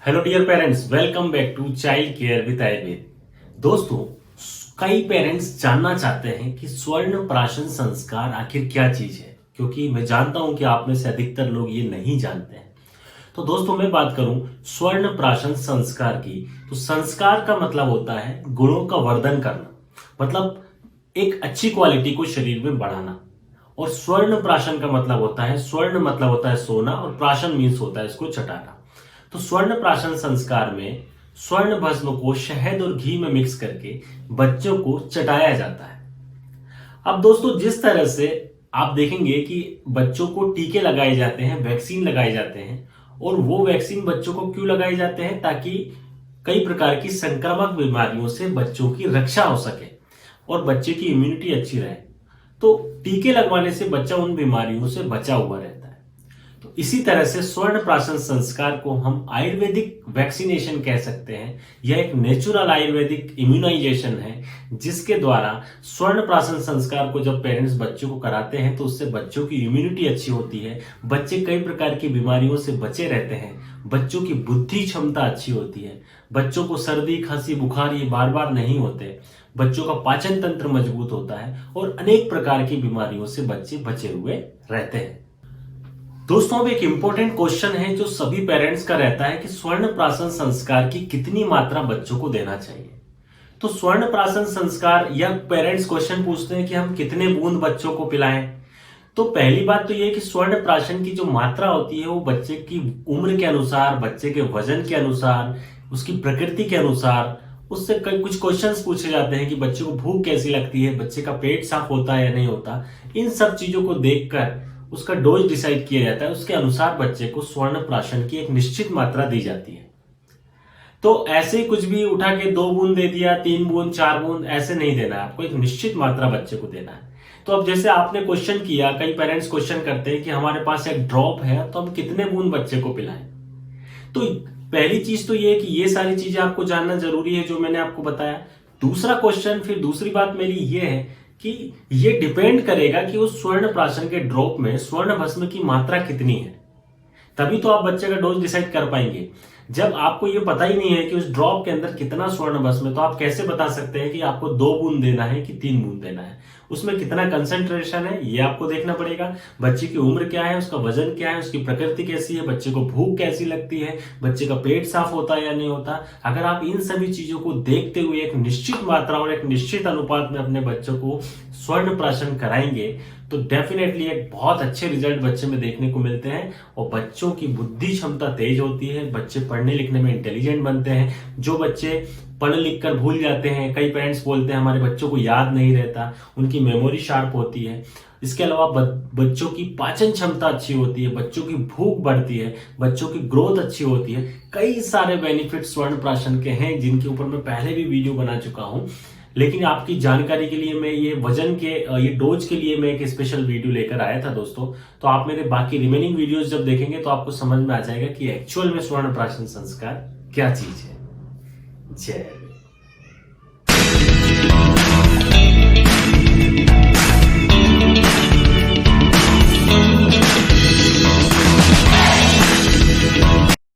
Hello dear parents, welcome back to child care with Ayurveda. दोस्तों, कई parents जानना चाहते हैं कि स्वर्ण प्राशन संस्कार आखिर क्या चीज है, क्योंकि मैं जानता हूं कि आप में से अधिकतर लोग ये नहीं जानते हैं। तो दोस्तों, मैं बात करूं स्वर्ण प्राशन संस्कार की, तो संस्कार का मतलब होता है गुणों का वर्धन करना, मतलब एक अच्छी क्वालिटी को शरीर में बढ़ाना। और स्वर्ण प्राशन का मतलब होता है, स्वर्ण मतलब होता है सोना और प्राशन मीन्स होता है इसको चटाना। तो स्वर्ण प्राशन संस्कार में स्वर्ण भस्म को शहद और घी में मिक्स करके बच्चों को चटाया जाता है। अब दोस्तों, जिस तरह से आप देखेंगे कि बच्चों को टीके लगाए जाते हैं, वैक्सीन लगाए जाते हैं, और वो वैक्सीन बच्चों को क्यों लगाए जाते हैं? ताकि कई प्रकार की संक्रामक बीमारियों से बच्चों की रक्षा हो सके और बच्चे की इम्यूनिटी अच्छी रहे। तो टीके लगवाने से बच्चा उन बीमारियों से बचा हुआ रहता है। तो इसी तरह से स्वर्ण प्राशन संस्कार को हम आयुर्वेदिक वैक्सीनेशन कह सकते हैं। यह एक नेचुरल आयुर्वेदिक इम्यूनाइजेशन है, जिसके द्वारा स्वर्ण प्राशन संस्कार को जब पेरेंट्स बच्चों को कराते हैं तो उससे बच्चों की इम्यूनिटी अच्छी होती है, बच्चे कई प्रकार की बीमारियों से बचे रहते हैं, बच्चों की बुद्धि क्षमता अच्छी होती है, बच्चों को सर्दी खांसी बुखार ये बार बार नहीं होते, बच्चों का पाचन तंत्र मजबूत होता है और अनेक प्रकार की बीमारियों से बच्चे बचे हुए रहते हैं। दोस्तों, अब एक इंपॉर्टेंट क्वेश्चन है जो सभी पेरेंट्स का रहता है कि स्वर्ण प्राशन संस्कार की कितनी मात्रा बच्चों को देना चाहिए। तो स्वर्ण प्राशन संस्कार या पेरेंट्स क्वेश्चन पूछते हैं कि हम कितने बूंद बच्चों को पिलाएं। तो पहली बात तो यह कि स्वर्ण प्राशन की जो मात्रा होती है वो बच्चे की उम्र के अनुसार, बच्चे के वजन के अनुसार, उसकी प्रकृति के अनुसार उससे कई कुछ क्वेश्चंस पूछे जाते हैं कि बच्चे को भूख कैसी लगती है, बच्चे का पेट साफ होता है या नहीं होता। इन सब चीजों को देखकर उसका डोज डिसाइड किया जाता है, उसके अनुसार बच्चे को स्वर्ण प्राशन की एक निश्चित मात्रा दी जाती है। तो ऐसे ही कुछ भी उठा के 2 बूंद दे दिया, 3 बूंद, 4 बूंद ऐसे नहीं देना है, आपको एक निश्चित मात्रा बच्चे को देना है। तो अब जैसे आपने क्वेश्चन किया, कई पेरेंट्स क्वेश्चन करते हैं कि हमारे पास एक ड्रॉप है तो हम कितने बूंद बच्चे को पिलाएं। तो पहली चीज तो ये है कि ये सारी चीजें आपको जानना जरूरी है जो मैंने आपको बताया। दूसरा क्वेश्चन, फिर दूसरी बात मेरी ये है कि ये डिपेंड करेगा कि उस स्वर्ण प्राशन के ड्रॉप में स्वर्ण भस्म की मात्रा कितनी है, तभी तो आप बच्चे का डोज डिसाइड कर पाएंगे। जब आपको ये पता ही नहीं है कि उस ड्रॉप के अंदर कितना स्वर्ण भस्म है, तो आप कैसे बता सकते हैं कि आपको 2 बूंद देना है कि 3 बूंद देना है? उसमें कितना कंसंट्रेशन है ये आपको देखना पड़ेगा। बच्चे की उम्र क्या है, उसका वजन क्या है, उसकी प्रकृति कैसी है, बच्चे को भूख कैसी लगती है, बच्चे का पेट साफ होता है या नहीं होता। अगर आप इन सभी चीजों को देखते हुए एक निश्चित मात्रा और एक निश्चित अनुपात में अपने बच्चों को स्वर्ण प्राशन कराएंगे तो डेफिनेटली एक बहुत अच्छे रिजल्ट बच्चे में देखने को मिलते हैं और बच्चों की बुद्धि क्षमता तेज होती है, बच्चे पढ़ने लिखने में इंटेलिजेंट बनते हैं। जो बच्चे पढ़ लिख कर भूल जाते हैं, कई पेरेंट्स बोलते हैं हमारे बच्चों को याद नहीं रहता, उनकी मेमोरी शार्प होती है। इसके अलावा बच्चों की पाचन क्षमता अच्छी होती है, बच्चों की भूख बढ़ती है, बच्चों की ग्रोथ अच्छी होती है। कई सारे बेनिफिट स्वर्ण प्राशन के हैं जिनके ऊपर मैं पहले भी वीडियो बना चुका हूं, लेकिन आपकी जानकारी के लिए मैं ये वजन के ये डोज के लिए मैं एक स्पेशल वीडियो लेकर आया था दोस्तों। तो आप मेरे बाकी रिमेनिंग वीडियोस जब देखेंगे तो आपको समझ में आ जाएगा कि एक्चुअल में स्वर्ण प्राशन संस्कार क्या चीज है। जय